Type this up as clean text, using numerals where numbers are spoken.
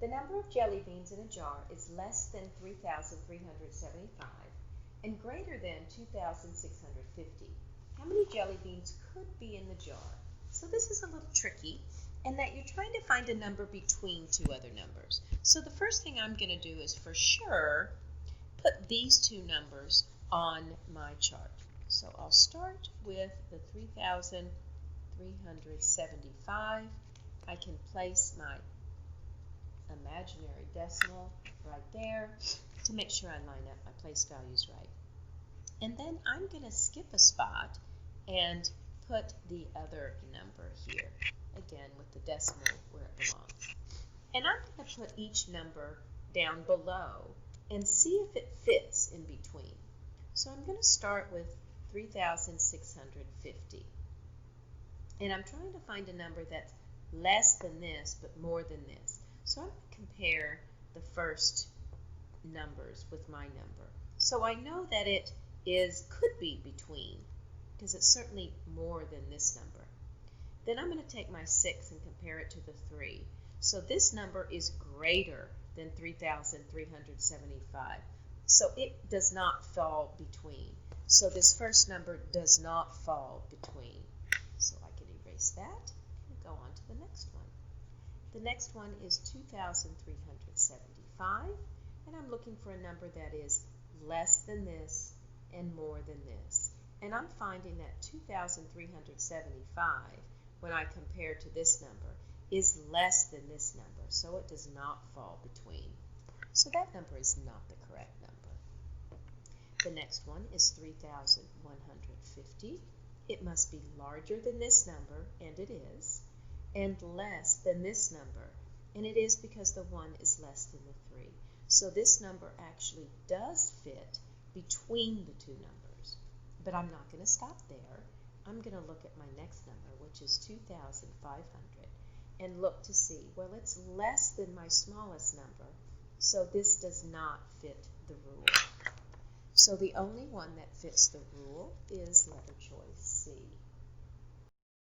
The number of jelly beans in a jar is less than 3,375 and greater than 2,650. How many jelly beans could be in the jar? So this is a little tricky in that you're trying to find a number between two other numbers. So the first thing I'm going to do is for sure put these two numbers on my chart. So I'll start with the 3,375. I can place my imaginary decimal right there to make sure I line up my place values right. And then I'm going to skip a spot and put the other number here, again with the decimal where it belongs. And I'm going to put each number down below and see if it fits in between. So I'm going to start with 3,650. And I'm trying to find a number that's less than this but more than this. So I'm going to compare the first numbers with my number. So I know that it could be between, because it's certainly more than this number. Then I'm going to take my 6 and compare it to the 3. So this number is greater than 3,375. So it does not fall between. So this first number does not fall between. So I can erase that and go on to the next one. The next one is 2,375, and I'm looking for a number that is less than this and more than this. And I'm finding that 2,375, when I compare to this number, is less than this number, so it does not fall between. So that number is not the correct number. The next one is 3,150. It must be larger than this number, and it is, and less than this number, and it is because the 1 is less than the 3. So this number actually does fit between the two numbers. But I'm not going to stop there. I'm going to look at my next number, which is 2,500, and look to see, well, it's less than my smallest number, so this does not fit the rule. So the only one that fits the rule is letter choice C.